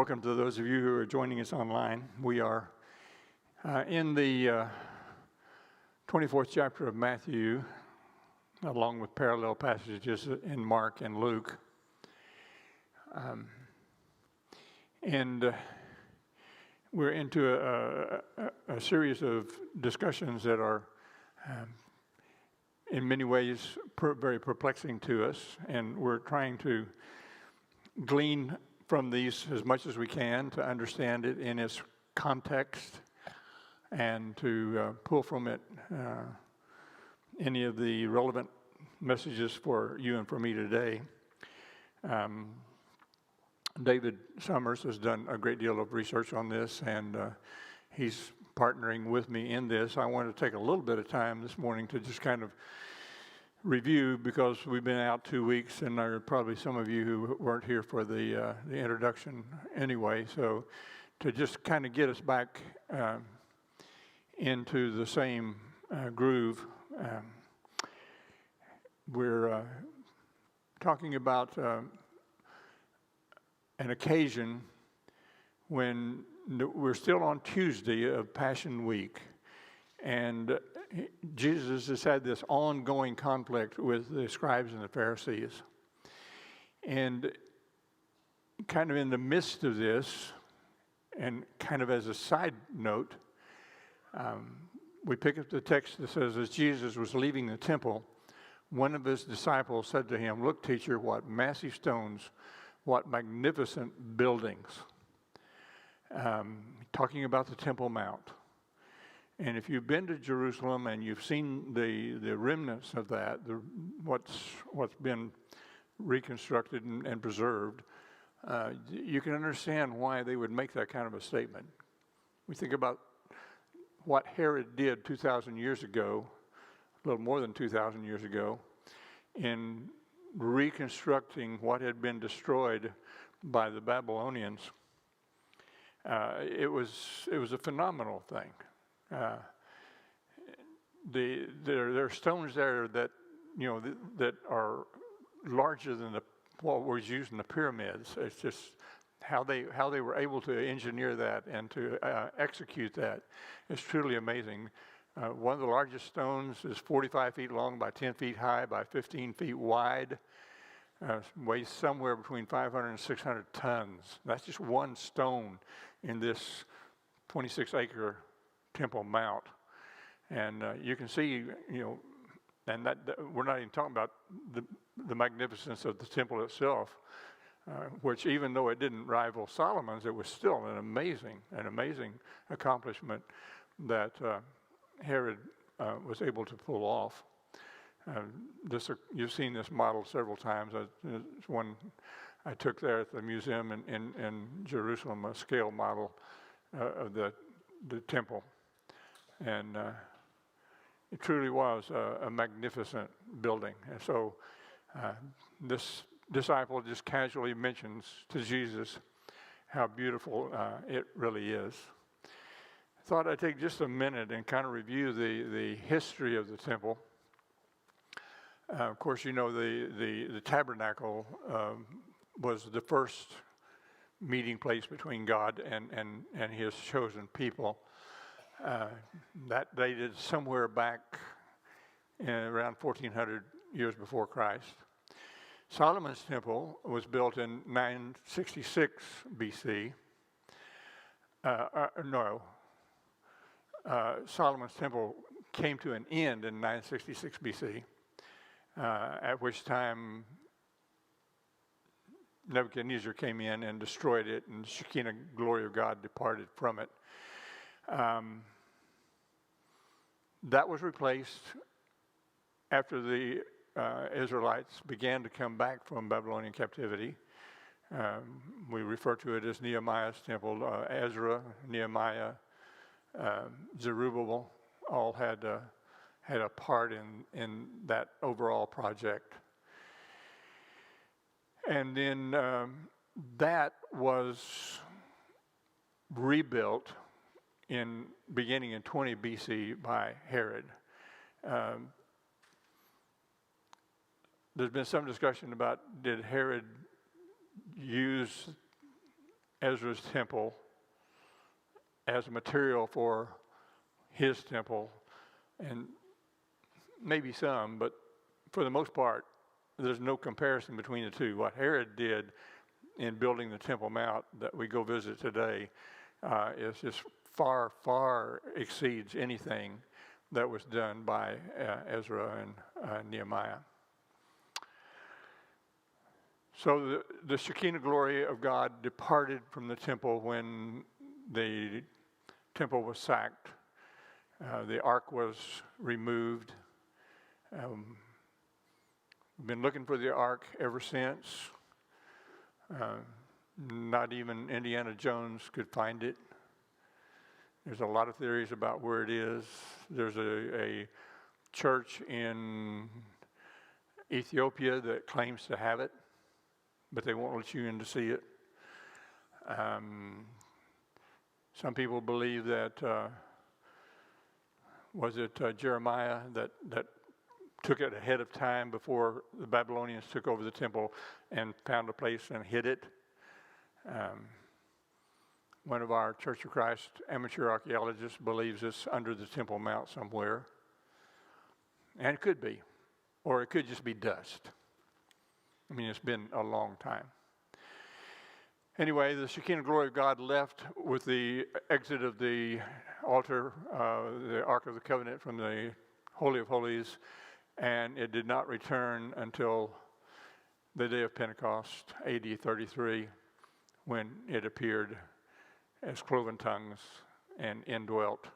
Welcome to those of you who are joining us online. We are in the 24th chapter of Matthew, along with parallel passages in Mark and Luke. And we're into a series of discussions that are in many ways very perplexing to us, and we're trying to glean from these as much as we can to understand it in its context and to pull from it any of the relevant messages for you and for me today. David Summers has done a great deal of research on this, and he's partnering with me in this. I want to take a little bit of time this morning to just kind of review, because we've been out 2 weeks, and there are probably some of you who weren't here for the introduction anyway. So to just kind of get us back into the same groove, we're talking about an occasion when we're still on Tuesday of Passion Week, and Jesus has had this ongoing conflict with the scribes and the Pharisees. And kind of in the midst of this, and kind of as a side note, we pick up the text that says, as Jesus was leaving the temple, one of his disciples said to him, "Look, teacher, what massive stones, what magnificent buildings." Talking about the Temple Mount. And if you've been to Jerusalem and you've seen the remnants of that, what's been reconstructed and preserved, you can understand why they would make that kind of a statement. We think about what Herod did 2,000 years ago, a little more than 2,000 years ago, in reconstructing what had been destroyed by the Babylonians. It was a phenomenal thing. There are stones there that that are larger than what was used in the pyramids. It's just how they were able to engineer that and to execute that is truly amazing. One of the largest stones is 45 feet long by 10 feet high by 15 feet wide. Weighs somewhere between 500 and 600 tons. That's just one stone in this 26-acre Temple Mount. And you can see, and that we're not even talking about the magnificence of the temple itself, which even though it didn't rival Solomon's, it was still an amazing accomplishment that Herod was able to pull off. You've seen this model several times. It's one I took there at the museum in Jerusalem, a scale model of the temple. And it truly was a magnificent building. And so this disciple just casually mentions to Jesus how beautiful it really is. I thought I'd take just a minute and kind of review the history of the temple. Of course, the tabernacle was the first meeting place between God and his chosen people. That dated somewhere back in around 1400 years before Christ. Solomon's temple was built in 966 BC. Solomon's temple came to an end in 966 BC, at which time Nebuchadnezzar came in and destroyed it, and the Shekinah glory of God departed from it. That was replaced after the Israelites began to come back from Babylonian captivity. We refer to it as Nehemiah's temple. Ezra, Nehemiah, Zerubbabel all had a part in that overall project. And then that was rebuilt beginning in 20 BC by Herod. There's been some discussion about, did Herod use Ezra's temple as a material for his temple, and maybe some, but for the most part, there's no comparison between the two. What Herod did in building the Temple Mount that we go visit today is just far, far exceeds anything that was done by Ezra and Nehemiah. So the Shekinah glory of God departed from the temple when the temple was sacked. The ark was removed. We've been looking for the ark ever since. Not even Indiana Jones could find it. There's a lot of theories about where it is. There's a church in Ethiopia that claims to have it, but they won't let you in to see it. Some people believe that, was it Jeremiah that took it ahead of time before the Babylonians took over the temple and found a place and hid it. One of our Church of Christ amateur archaeologists believes it's under the Temple Mount somewhere. And it could be. Or it could just be dust. I mean, it's been a long time. Anyway, the Shekinah glory of God left with the exit of the altar, the Ark of the Covenant from the Holy of Holies, and it did not return until the day of Pentecost, AD 33, when it appeared as cloven tongues and indwelt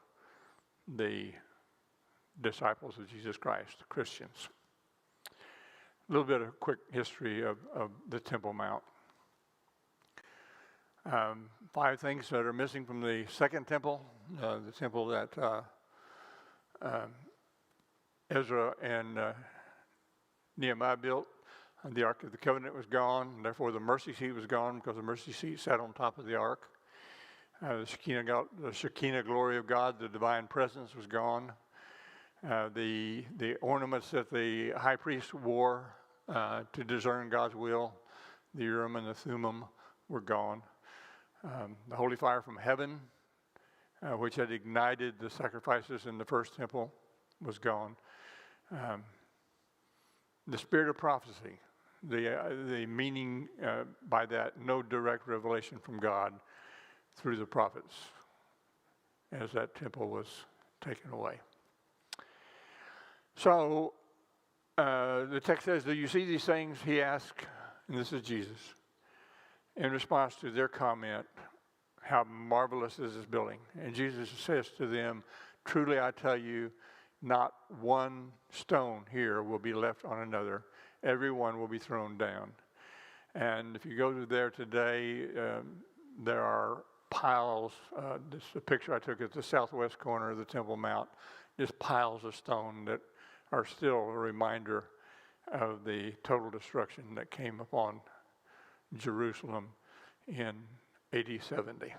the disciples of Jesus Christ, Christians. A little bit of quick history of the Temple Mount. 5 things that are missing from the second temple, the temple that Ezra and Nehemiah built. The Ark of the Covenant was gone, and therefore the mercy seat was gone because the mercy seat sat on top of the Ark. The Shekinah glory of God, the divine presence, was gone. The ornaments that the high priest wore to discern God's will, the Urim and the Thummim, were gone. The holy fire from heaven, which had ignited the sacrifices in the first temple, was gone. The spirit of prophecy, the meaning by that, no direct revelation from God through the prophets as that temple was taken away. So the text says, "Do you see these things?" he asked, and this is Jesus, in response to their comment, "How marvelous is this building?" And Jesus says to them, "Truly I tell you, not one stone here will be left on another. Every one will be thrown down." And if you go to there today, there are piles. This is a picture I took at the southwest corner of the Temple Mount. Just piles of stone that are still a reminder of the total destruction that came upon Jerusalem in AD 70.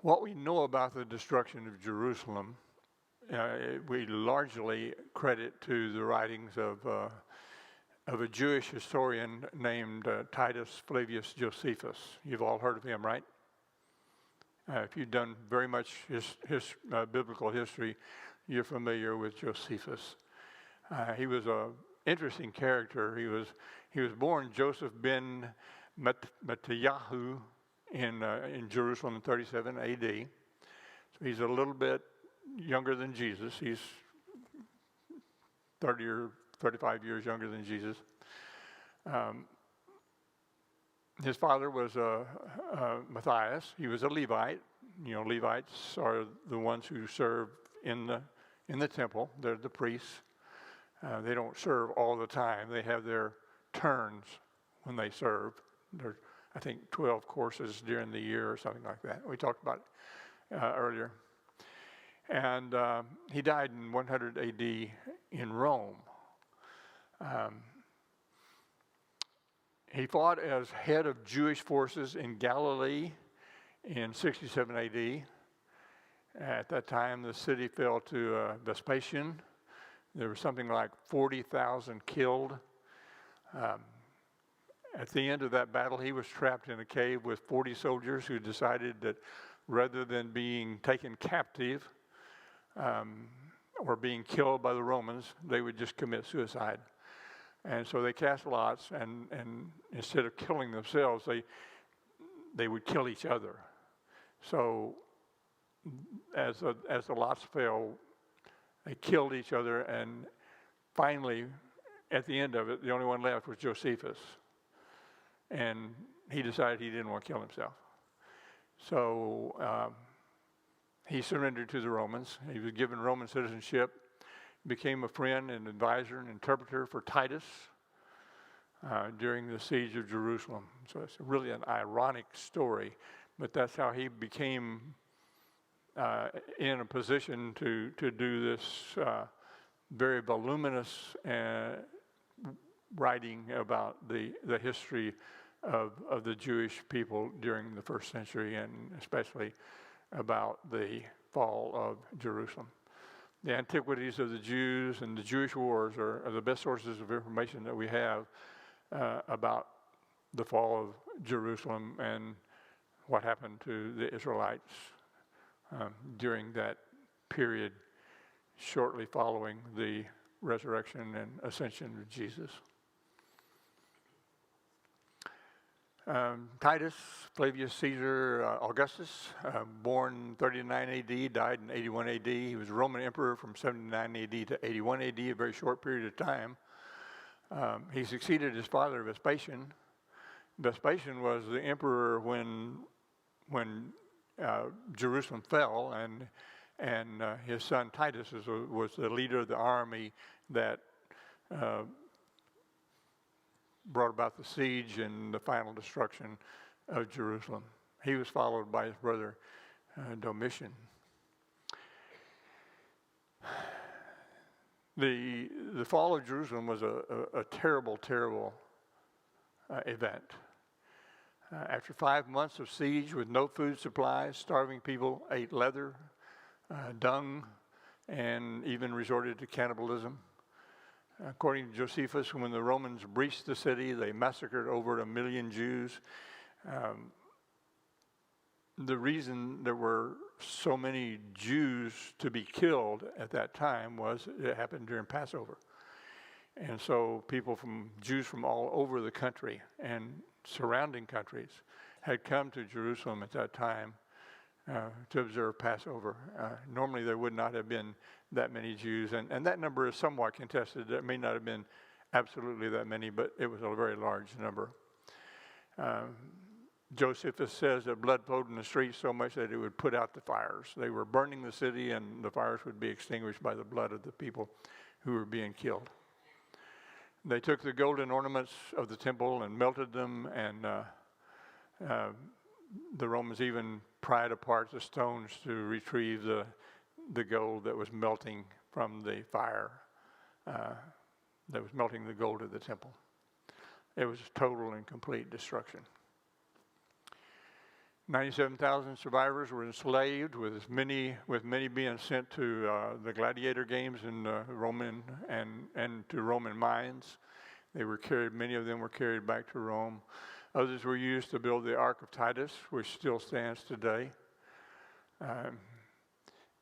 What we know about the destruction of Jerusalem, we largely credit to the writings of a Jewish historian named Titus Flavius Josephus. You've all heard of him, right? If you've done very much biblical history, you're familiar with Josephus. He was an interesting character. He was born Joseph ben Mattatyahu in Jerusalem in 37 AD. So he's a little bit younger than Jesus. He's 30 or 35 years younger than Jesus. His father was Matthias. He was a Levite. You know, Levites are the ones who serve in the temple. They're the priests. They don't serve all the time. They have their turns when they serve. There I think 12 courses during the year or something like that. We talked about it earlier. And he died in 100 AD in Rome. He fought as head of Jewish forces in Galilee in 67 AD. At that time, the city fell to Vespasian. There was something like 40,000 killed. At the end of that battle, he was trapped in a cave with 40 soldiers who decided that rather than being taken captive or being killed by the Romans, they would just commit suicide. And so they cast lots, and instead of killing themselves, they would kill each other. So as the lots fell, they killed each other, and finally, at the end of it, the only one left was Josephus. And he decided he didn't want to kill himself. So he surrendered to the Romans. He was given Roman citizenship, became a friend and advisor and interpreter for Titus during the siege of Jerusalem. So it's really an ironic story, but that's how he became in a position to do this very voluminous writing about the history of the Jewish people during the first century, and especially about the fall of Jerusalem. The Antiquities of the Jews and the Jewish Wars are the best sources of information that we have about the fall of Jerusalem and what happened to the Israelites during that period shortly following the resurrection and ascension of Jesus. Titus Flavius Caesar Augustus, born 39 AD, died in 81 AD. He was Roman emperor from 79 AD to 81 AD, a very short period of time. He succeeded his father Vespasian. Vespasian was the emperor when Jerusalem fell, and his son Titus was the leader of the army that brought about the siege and the final destruction of Jerusalem. He was followed by his brother Domitian. The fall of Jerusalem was a terrible, terrible event. After 5 months of siege with no food supplies, starving people ate leather, dung, and even resorted to cannibalism. According to Josephus, when the Romans breached the city, they massacred over 1 million Jews. The reason there were so many Jews to be killed at that time was it happened during Passover. And so Jews from all over the country and surrounding countries had come to Jerusalem at that time to observe Passover. Normally there would not have been that many Jews, and that number is somewhat contested. There may not have been absolutely that many, but it was a very large number. Josephus says that blood flowed in the streets so much that it would put out the fires. They were burning the city, and the fires would be extinguished by the blood of the people who were being killed. They took the golden ornaments of the temple and melted them, and the Romans even pried apart the stones to retrieve the gold that was melting from the fire that was melting the gold of the temple. It was total and complete destruction. 97,000 survivors were enslaved, with many being sent to the gladiator games in Roman and to Roman mines. They were carried. Many of them were carried back to Rome. Others were used to build the Ark of Titus, which still stands today.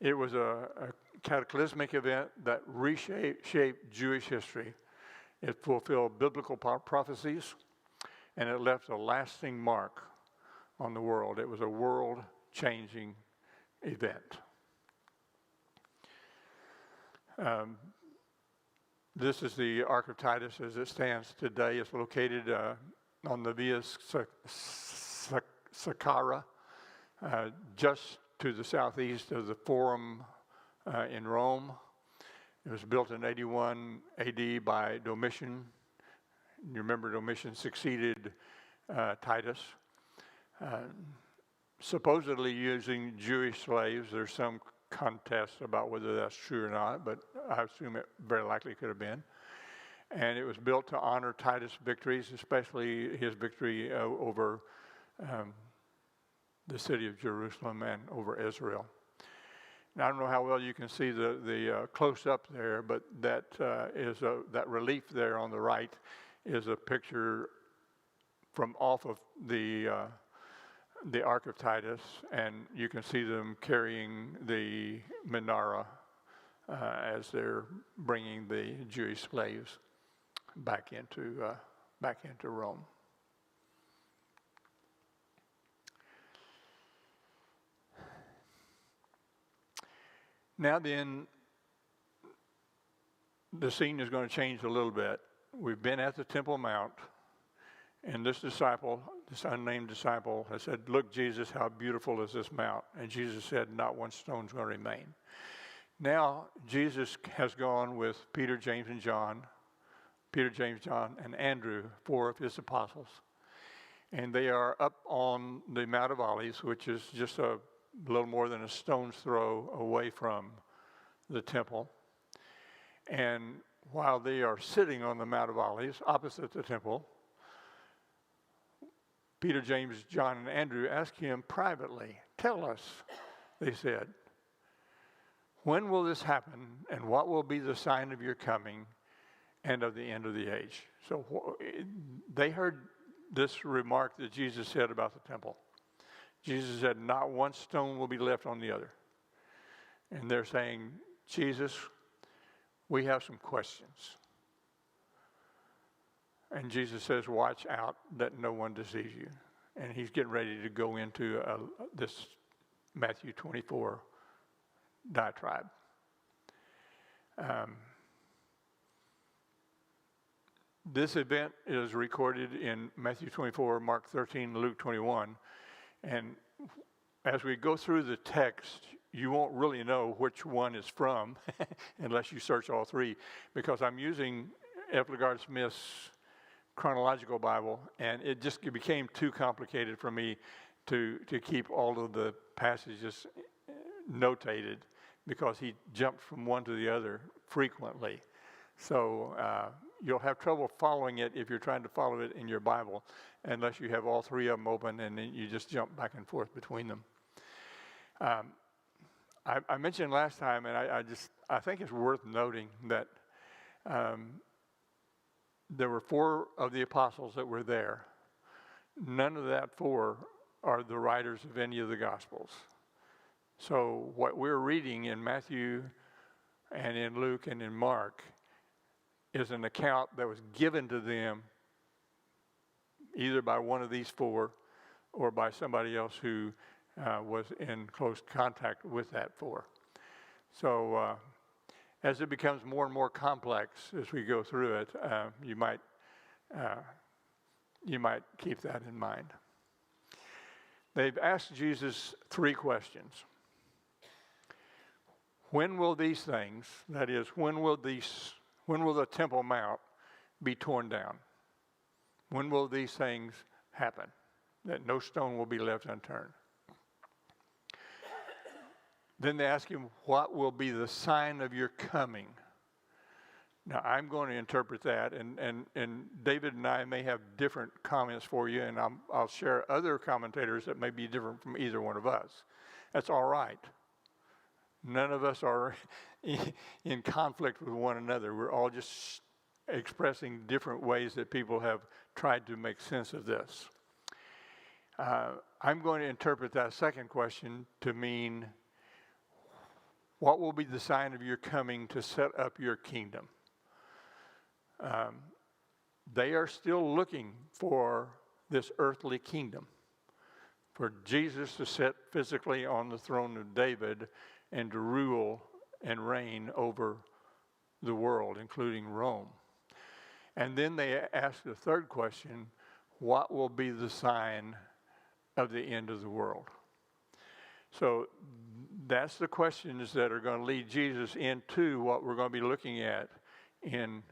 It was a cataclysmic event that reshaped Jewish history. It fulfilled biblical prophecies, and it left a lasting mark on the world. It was a world-changing event. This is the Ark of Titus as it stands today. It's located on the Via Sacra, just to the southeast of the Forum in Rome. It was built in 81 AD by Domitian. You remember Domitian succeeded Titus, supposedly using Jewish slaves. There's some contest about whether that's true or not, but I assume it very likely could have been. And it was built to honor Titus' victories, especially his victory over the city of Jerusalem and over Israel. Now, I don't know how well you can see the close-up there, but that is that relief there on the right is a picture from off of the Ark of Titus, and you can see them carrying the menorah as they're bringing the Jewish slaves back into Rome. Now then, the scene is going to change a little bit. We've been at the Temple Mount, and this unnamed disciple, has said, "Look, Jesus, how beautiful is this mount?" And Jesus said, "Not one stone's going to remain." Now, Jesus has gone with Peter, James, John, and Andrew, 4 of his apostles. And they are up on the Mount of Olives, which is just a little more than a stone's throw away from the temple. And while they are sitting on the Mount of Olives, opposite the temple, Peter, James, John, and Andrew ask him privately, "Tell us," they said, "when will this happen, and what will be the sign of your coming and of the end of the age?" So they heard this remark that Jesus said about the temple. Jesus said, "Not one stone will be left on the other." And they're saying, "Jesus, we have some questions." And Jesus says, "Watch out that no one deceives you." And he's getting ready to go into this Matthew 24 diatribe. This event is recorded in Matthew 24, Mark 13, Luke 21. And as we go through the text, you won't really know which one is from unless you search all three, because I'm using F. LaGard Smith's chronological Bible, and it just became too complicated for me to keep all of the passages notated, because he jumped from one to the other frequently. So you'll have trouble following it if you're trying to follow it in your Bible, unless you have all three of them open and then you just jump back and forth between them. I mentioned last time, and I think it's worth noting that there were 4 of the apostles that were there. None of that 4 are the writers of any of the Gospels. So what we're reading in Matthew and in Luke and in Mark is an account that was given to them either by one of these 4 or by somebody else who was in close contact with that 4. So as it becomes more and more complex as we go through it, you might keep that in mind. They've asked Jesus 3 questions. When will these things, that is, when will the Temple Mount be torn down? When will these things happen? That no stone will be left unturned. Then they ask him, what will be the sign of your coming? Now, I'm going to interpret that, and David and I may have different comments for you, and I'll share other commentators that may be different from either one of us. That's all right. None of us are in conflict with one another. We're all just expressing different ways that people have tried to make sense of this. I'm going to interpret that second question to mean, what will be the sign of your coming to set up your kingdom? They are still looking for this earthly kingdom, for Jesus to sit physically on the throne of David and to rule and reign over the world, including Rome. And then they ask the third question, what will be the sign of the end of the world? So that's the questions that are going to lead Jesus into what we're going to be looking at in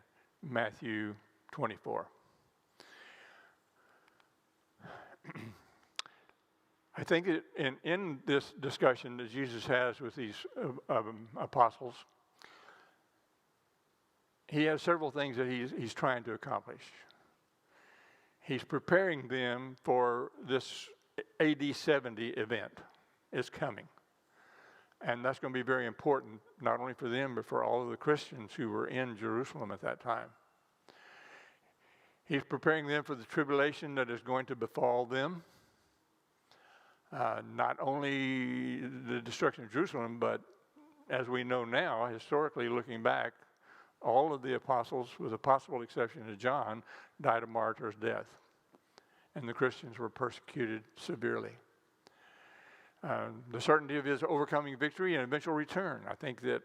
Matthew 24. I think that in this discussion that Jesus has with these apostles, he has several things that he's trying to accomplish. He's preparing them for this AD 70 event. Is coming. And that's going to be very important, not only for them, but for all of the Christians who were in Jerusalem at that time. He's preparing them for the tribulation that is going to befall them. Not only the destruction of Jerusalem, but as we know now, historically looking back, all of the apostles, with the possible exception of John, died a martyr's death. And the Christians were persecuted severely. The certainty of his overcoming victory and eventual return. I think that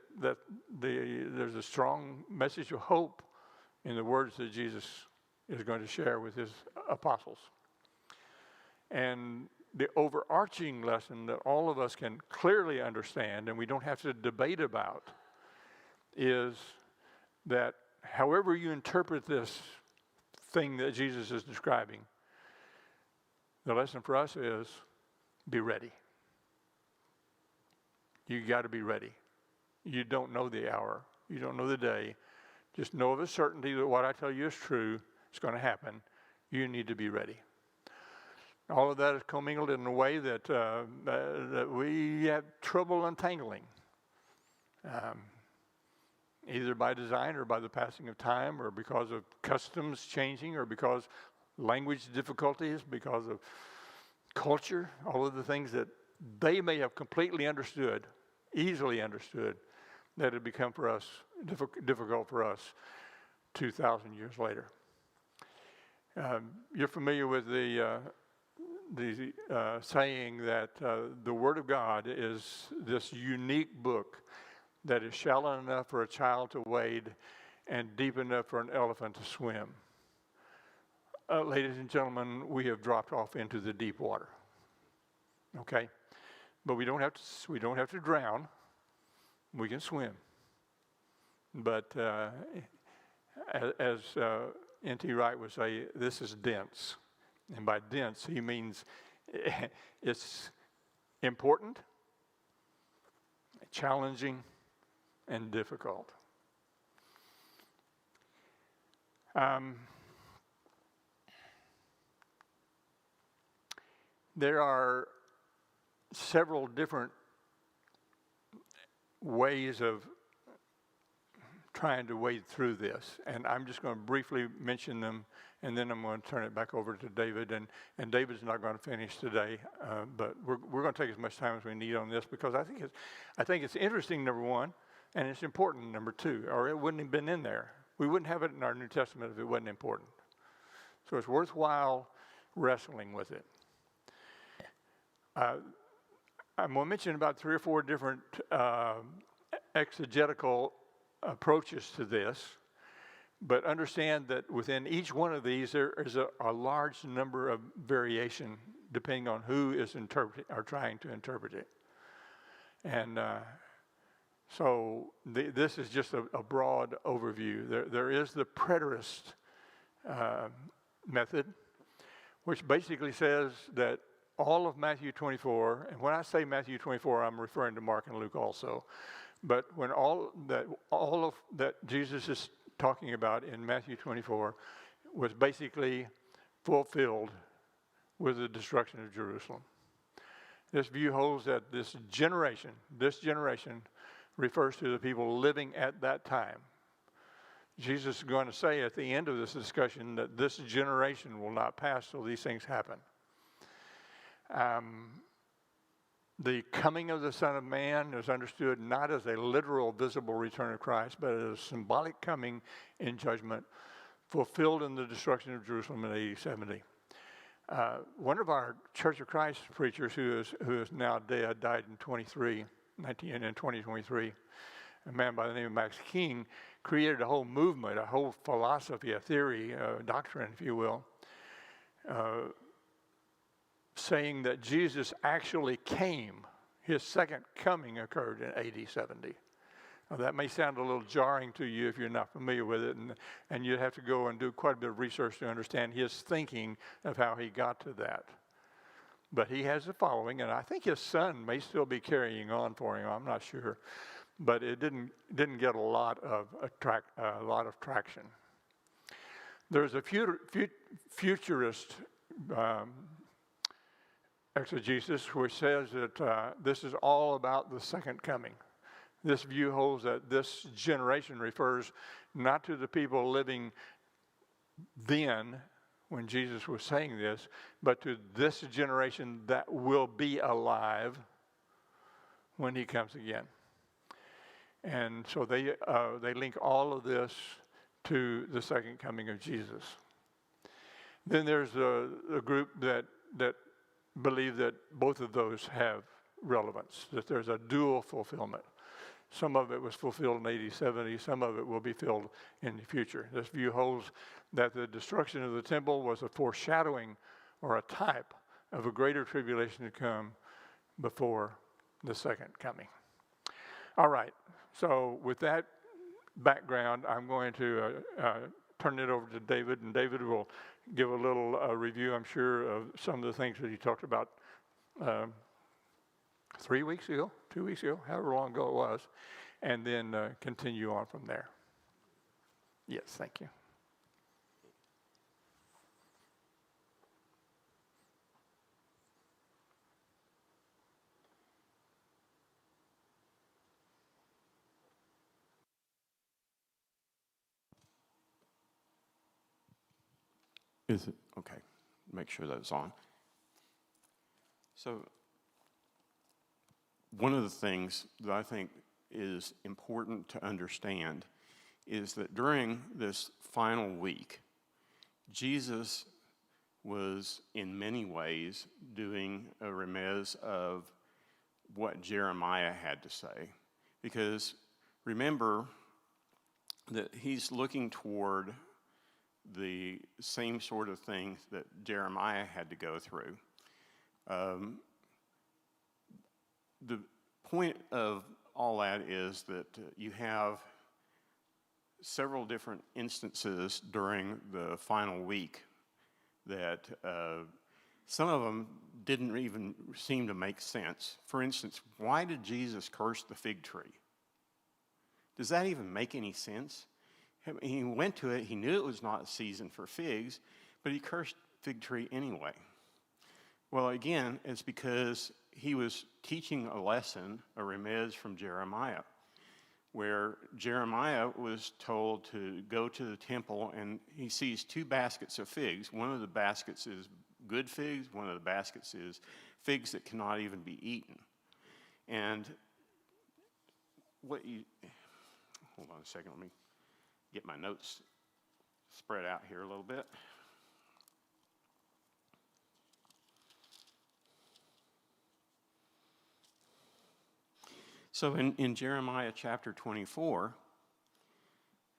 there's a strong message of hope in the words that Jesus is going to share with his apostles. And the overarching lesson that all of us can clearly understand, and we don't have to debate about, is that however you interpret this thing that Jesus is describing, the lesson for us is be ready. You got to be ready. You don't know the hour. You don't know the day. Just know of a certainty that what I tell you is true. It's going to happen. You need to be ready. All of that is commingled in a way that we have trouble untangling, either by design or by the passing of time, or because of customs changing, or because language difficulties, because of culture, all of the things that they may have completely understood, easily understood, that had become for us difficult for us 2,000 years later. You're familiar with the saying that the Word of God is this unique book that is shallow enough for a child to wade and deep enough for an elephant to swim. Ladies and gentlemen, we have dropped off into the deep water. Okay, but we don't have to drown. We can swim. But as N.T. Wright would say, this is dense. And by dense, he means it's important, challenging, and difficult. There are several different ways of trying to wade through this, and I'm just going to briefly mention them, and then I'm going to turn it back over to David, and David's not going to finish today, but we're going to take as much time as we need on this, because I think it's interesting, number one, and it's important, number two, or it wouldn't have been in there. We wouldn't have it in our New Testament if it wasn't important. So it's worthwhile wrestling with it. I'm going to mention about 3 or 4 different exegetical approaches to this, but understand that within each one of these there is a large number of variation depending on who is interpreting or trying to interpret it. And so this is just a broad overview. There is the preterist method, which basically says that all of Matthew 24, and when I say Matthew 24, I'm referring to Mark and Luke also, but when all of that Jesus is talking about in Matthew 24 was basically fulfilled with the destruction of Jerusalem. This view holds that this generation refers to the people living at that time. Jesus is going to say at the end of this discussion that this generation will not pass till these things happen. The coming of the Son of Man is understood not as a literal visible return of Christ, but as a symbolic coming in judgment, fulfilled in the destruction of Jerusalem in AD 70. One of our Church of Christ preachers who is now dead, died in 2023, a man by the name of Max King, created a whole movement, a whole philosophy, a theory, a doctrine, if you will, saying that Jesus actually came. His second coming occurred in AD 70. Now, that may sound a little jarring to you if you're not familiar with it, and you'd have to go and do quite a bit of research to understand his thinking of how he got to that. But he has a following, and I think his son may still be carrying on for him. I'm not sure, but it didn't get a lot of traction. There's a futurist exegesis which says that this is all about the second coming. This view holds that this generation refers not to the people living then, when Jesus was saying this, but to this generation that will be alive when he comes again. And so they link all of this to the second coming of Jesus. Then there's a group that believe that both of those have relevance, that there's a dual fulfillment. Some of it was fulfilled in AD 70, some of it will be filled in the future. This view holds that the destruction of the temple was a foreshadowing or a type of a greater tribulation to come before the second coming. All right, so with that background, I'm going to turn it over to David, and David will give a little review, I'm sure, of some of the things that he talked about 3 weeks ago, 2 weeks ago, however long ago it was, and then continue on from there. Yes, thank you. Is it? Okay. Make sure that's on. So, one of the things that I think is important to understand is that during this final week, Jesus was in many ways doing a Ramiz of what Jeremiah had to say. Because remember that he's looking toward the same sort of things that Jeremiah had to go through. The point of all that is that you have several different instances during the final week that some of them didn't even seem to make sense. For instance, why did Jesus curse the fig tree? Does that even make any sense? He went to it, he knew it was not a season for figs, but he cursed fig tree anyway. Well, again, it's because he was teaching a lesson, a Ramiz from Jeremiah, where Jeremiah was told to go to the temple, and he sees 2 baskets of figs. One of the baskets is good figs, one of the baskets is figs that cannot even be eaten. And hold on a second, let me get my notes spread out here a little bit. So in Jeremiah chapter 24,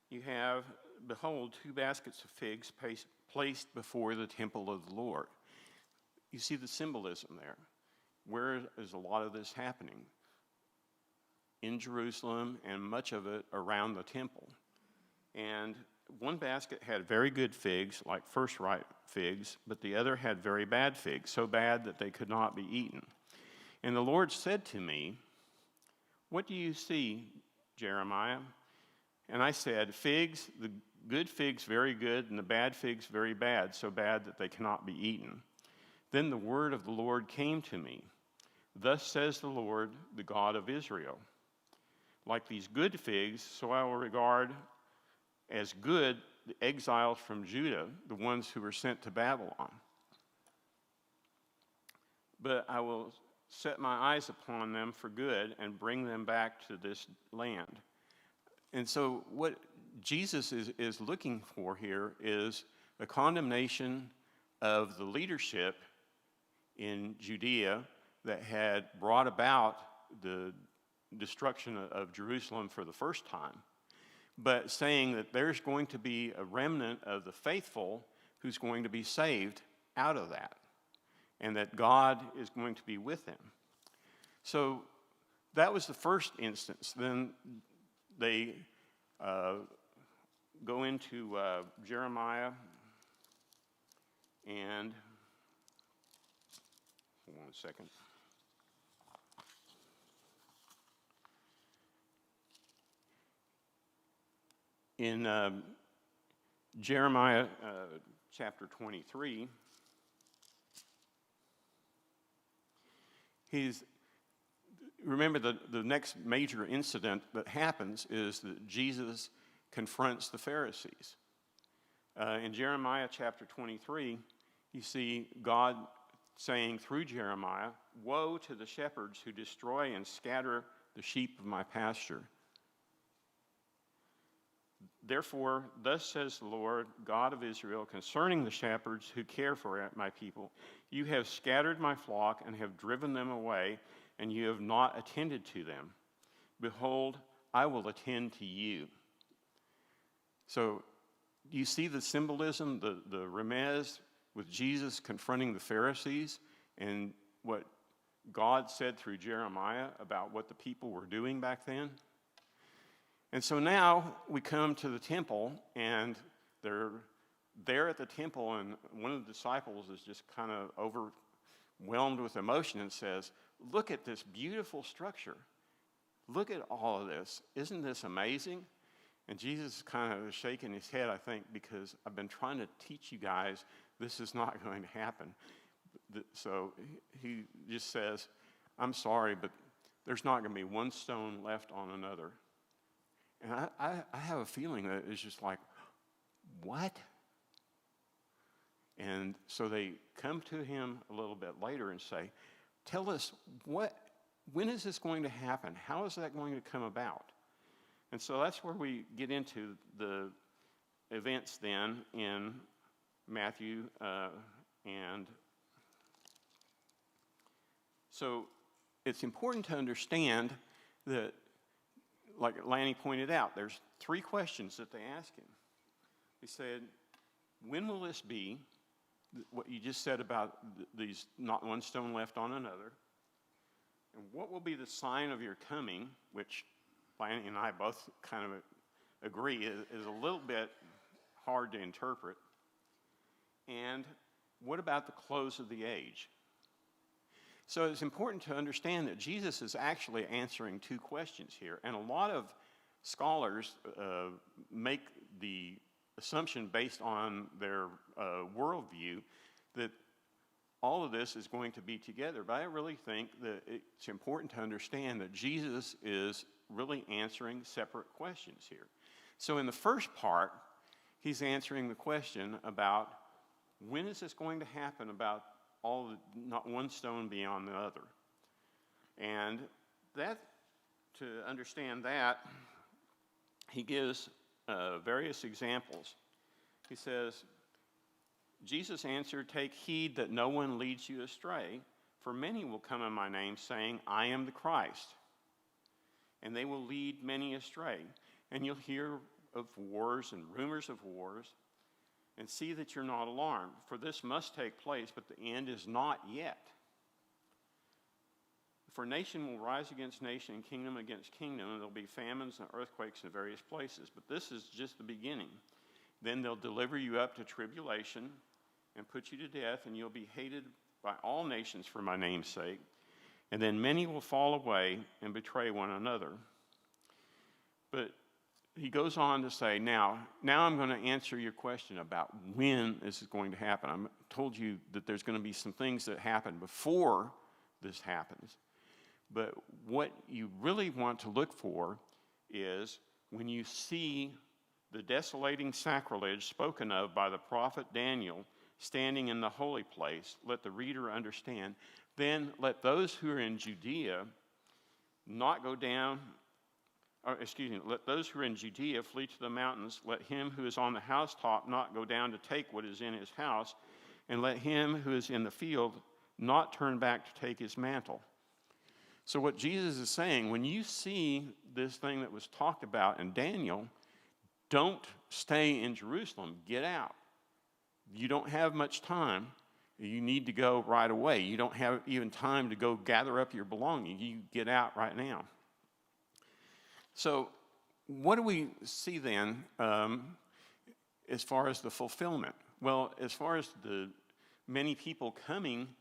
you have, behold, 2 baskets of figs placed before the temple of the Lord. You see the symbolism there. Where is a lot of this happening? In Jerusalem, and much of it around the temple. And one basket had very good figs, like first ripe figs, but the other had very bad figs, so bad that they could not be eaten. And the Lord said to me, what do you see, Jeremiah? And I said, figs, the good figs very good, and the bad figs very bad, so bad that they cannot be eaten. Then the word of the Lord came to me. Thus says the Lord, the God of Israel. Like these good figs, so I will regard as good the exiles from Judah, the ones who were sent to Babylon. But I will set my eyes upon them for good and bring them back to this land. And so what Jesus is looking for here is the condemnation of the leadership in Judea that had brought about the destruction of Jerusalem for the first time, but saying that there's going to be a remnant of the faithful who's going to be saved out of that, and that God is going to be with them. So that was the first instance. Then they go into Jeremiah, and hold on a second. In Jeremiah chapter 23, remember the next major incident that happens is that Jesus confronts the Pharisees In Jeremiah chapter 23, you see God saying through Jeremiah, "Woe to the shepherds who destroy and scatter the sheep of my pasture. Therefore, thus says the Lord, God of Israel, concerning the shepherds who care for my people, you have scattered my flock and have driven them away, and you have not attended to them. Behold, I will attend to you." So, do you see the symbolism, the Ramiz, with Jesus confronting the Pharisees and what God said through Jeremiah about what the people were doing back then? And so now we come to the temple, and they're there at the temple, and one of the disciples is just kind of overwhelmed with emotion and says, "Look at this beautiful structure. Look at all of this. Isn't this amazing?" And Jesus is kind of shaking his head, I think, because I've been trying to teach you guys this is not going to happen. So he just says, "I'm sorry, but there's not going to be one stone left on another." And I have a feeling that it's just like, what? And so they come to him a little bit later and say, "Tell us, when is this going to happen? How is that going to come about?" And so that's where we get into the events then in Matthew. And so it's important to understand that, like Lanny pointed out, there's 3 questions that they ask him. They said, "When will this be?" What you just said about these, not one stone left on another. "And what will be the sign of your coming?" Which Lanny and I both kind of agree is a little bit hard to interpret. "And what about the close of the age?" So it's important to understand that Jesus is actually answering 2 questions here. And a lot of scholars make the assumption based on their worldview that all of this is going to be together. But I really think that it's important to understand that Jesus is really answering separate questions here. So in the first part, he's answering the question about when is this going to happen, about not one stone beyond the other. And that, to understand that, he gives various examples. He says, Jesus answered, "Take heed that no one leads you astray, for many will come in my name, saying, 'I am the Christ.' And they will lead many astray. And you'll hear of wars and rumors of wars. And see that you're not alarmed, for this must take place, but the end is not yet. For nation will rise against nation, and kingdom against kingdom, and there'll be famines and earthquakes in various places. But this is just the beginning. Then they'll deliver you up to tribulation and put you to death, and you'll be hated by all nations for my name's sake. And then many will fall away and betray one another." But he goes on to say, now I'm going to answer your question about when this is going to happen. I told you that there's going to be some things that happen before this happens. But what you really want to look for is when you see the desolating sacrilege spoken of by the prophet Daniel standing in the holy place, let the reader understand. Then let those who are in Judea not go down. Let those who are in Judea flee to the mountains. Let him who is on the housetop not go down to take what is in his house. And let him who is in the field not turn back to take his mantle. So what Jesus is saying, when you see this thing that was talked about in Daniel, don't stay in Jerusalem. Get out. You don't have much time. You need to go right away. You don't have even time to go gather up your belongings. You get out right now. So what do we see then as far as the fulfillment? Well, as far as the many people coming,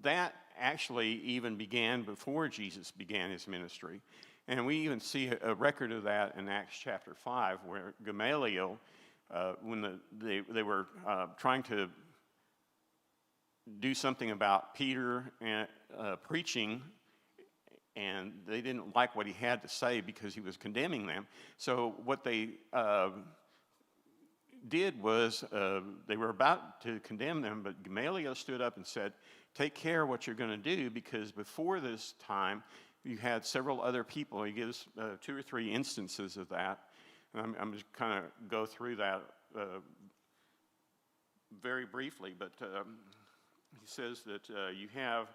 that actually even began before Jesus began his ministry. And we even see a record of that in Acts chapter 5, where Gamaliel, when they were trying to do something about Peter preaching, and they didn't like what he had to say because he was condemning them. So what they did was they were about to condemn them, but Gamaliel stood up and said, take care what you're going to do, because before this time, you had several other people. He gives 2 or 3 instances of that. And I'm just kind of go through that very briefly, but he says that you have,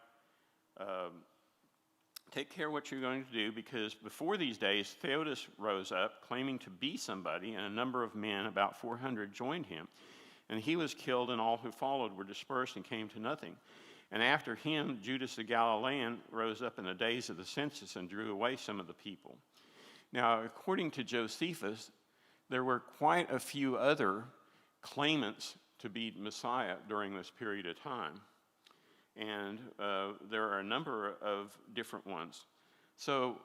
take care what you're going to do, because before these days, Theudas rose up, claiming to be somebody, and a number of men, about 400, joined him. And he was killed, and all who followed were dispersed and came to nothing. And after him, Judas the Galilean rose up in the days of the census and drew away some of the people. Now, according to Josephus, there were quite a few other claimants to be Messiah during this period of time. And there are a number of different ones. So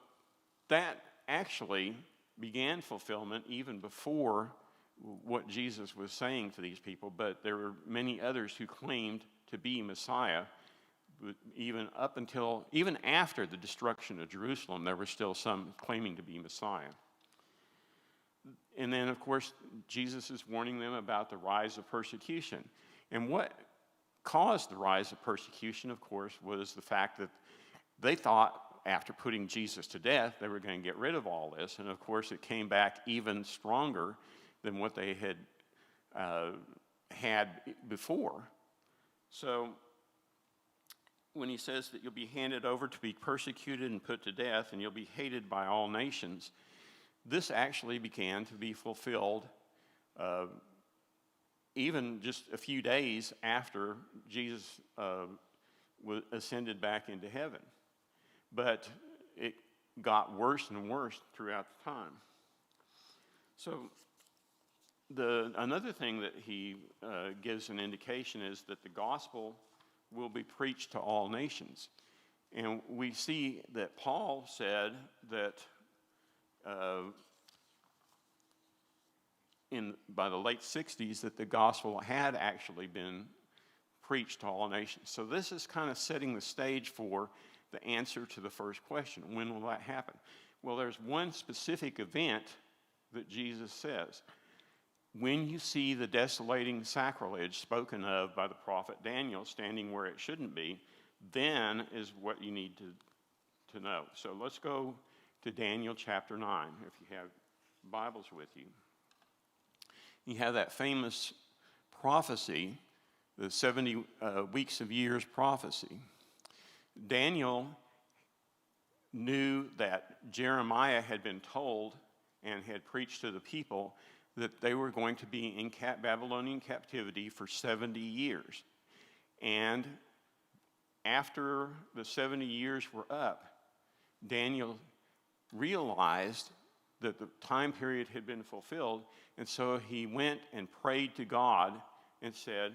that actually began fulfillment even before what Jesus was saying to these people, but there were many others who claimed to be Messiah. Even after the destruction of Jerusalem, there were still some claiming to be Messiah. And then, of course, Jesus is warning them about the rise of persecution. And what caused the rise of persecution, of course, was the fact that they thought after putting Jesus to death, they were going to get rid of all this. And, of course, it came back even stronger than what they had had before. So when he says that you'll be handed over to be persecuted and put to death, and you'll be hated by all nations, this actually began to be fulfilled even just a few days after Jesus ascended back into heaven. But it got worse and worse throughout the time. So another thing that he gives an indication is that the gospel will be preached to all nations. And we see that Paul said that by the late 60s that the gospel had actually been preached to all nations. So this is kind of setting the stage for the answer to the first question. When will that happen? Well, there's one specific event that Jesus says. When you see the desolating sacrilege spoken of by the prophet Daniel standing where it shouldn't be, then is what you need to know. So let's go to Daniel chapter 9, if you have Bibles with you. You have that famous prophecy, the 70 weeks of years prophecy. Daniel knew that Jeremiah had been told and had preached to the people that they were going to be in Babylonian captivity for 70 years. And after the 70 years were up, Daniel realized that the time period had been fulfilled, and so he went and prayed to God and said,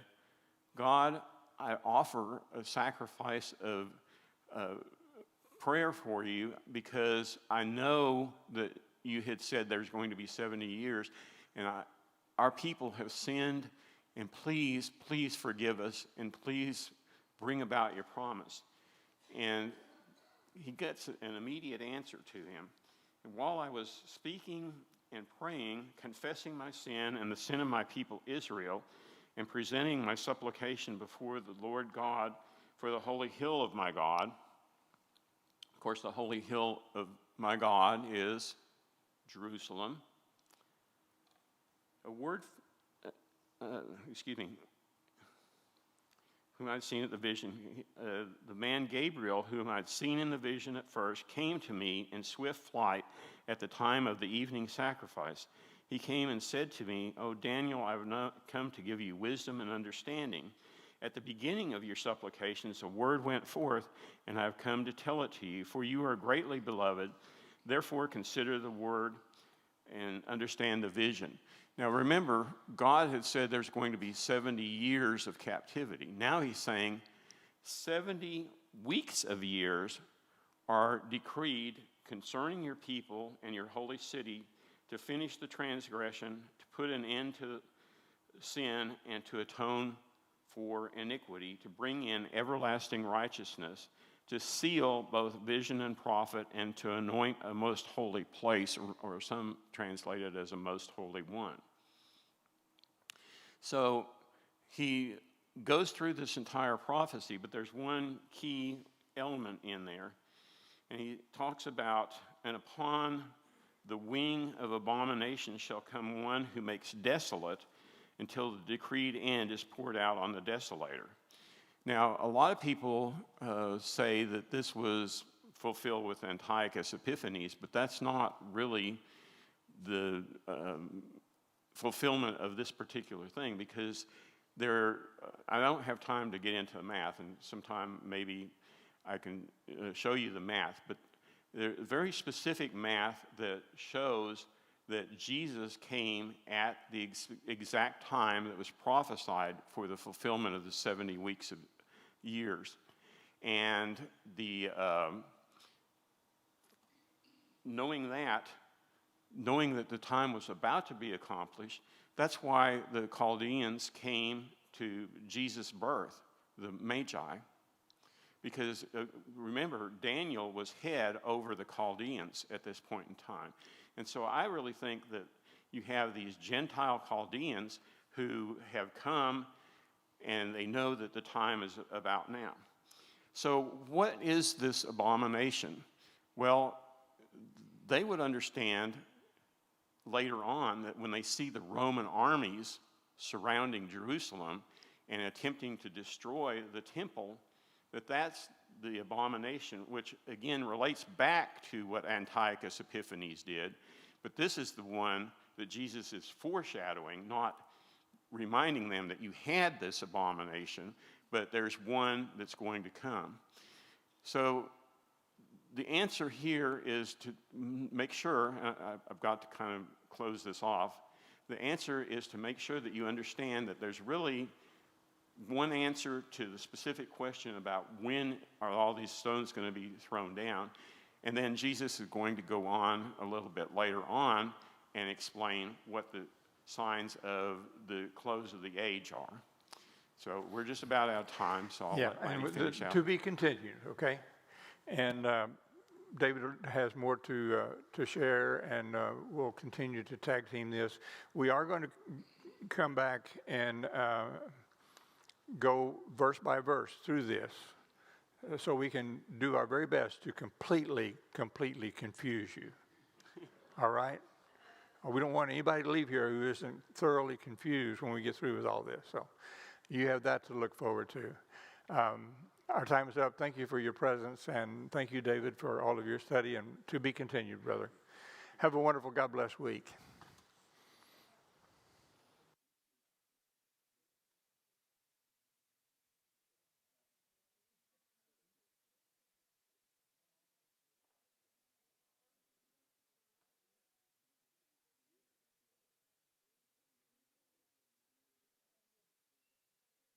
God, I offer a sacrifice of prayer for you, because I know that you had said there's going to be 70 years, and our people have sinned, and please forgive us, and please bring about your promise. And he gets an immediate answer to him. And while I was speaking and praying, confessing my sin and the sin of my people Israel, and presenting my supplication before the Lord God for the holy hill of my God. Of course, the holy hill of my God is Jerusalem. Whom I'd seen at the vision. The man Gabriel, whom I'd seen in the vision at first, came to me in swift flight at the time of the evening sacrifice. He came and said to me, O Daniel, I have not come to give you wisdom and understanding. At the beginning of your supplications, a word went forth, and I have come to tell it to you, for you are greatly beloved. Therefore, consider the word and understand the vision. Now, remember, God had said there's going to be 70 years of captivity. Now he's saying 70 weeks of years are decreed concerning your people and your holy city, to finish the transgression, to put an end to sin, and to atone for iniquity, to bring in everlasting righteousness, to seal both vision and prophet, and to anoint a most holy place, or some translate it as a most holy one. So he goes through this entire prophecy, but there's one key element in there. And he talks about, and upon the wing of abomination shall come one who makes desolate until the decreed end is poured out on the desolator. Now, a lot of people say that this was fulfilled with Antiochus Epiphanes, but that's not really the fulfillment of this particular thing, because I don't have time to get into the math, and sometime maybe I can show you the math, but there's very specific math that shows that Jesus came at the exact time that was prophesied for the fulfillment of the 70 weeks of years. And knowing that the time was about to be accomplished, that's why the Chaldeans came to Jesus' birth, the Magi, because remember, Daniel was head over the Chaldeans at this point in time. And so I really think that you have these Gentile Chaldeans who have come and they know that the time is about now. So what is this abomination? Well, they would understand later on that when they see the Roman armies surrounding Jerusalem and attempting to destroy the temple, that's the abomination, which again relates back to what Antiochus Epiphanes did. But this is the one that Jesus is foreshadowing, not reminding them that you had this abomination, but there's one that's going to come. So the answer here is to make sure, I've got to kind of close this off, the answer is to make sure that you understand that there's really one answer to the specific question about when are all these stones going to be thrown down, and then Jesus is going to go on a little bit later on and explain what the signs of the close of the age are. So we're just about out of time, so I'll let Randy finish out. To be continued, okay? And David has more to share, and we'll continue to tag team this. We are going to come back and go verse by verse through this, so we can do our very best to completely confuse you. All right? We don't want anybody to leave here who isn't thoroughly confused when we get through with all this. So you have that to look forward to. Our time is up. Thank you for your presence, and thank you, David, for all of your study, and to be continued, brother. Have a wonderful God bless week.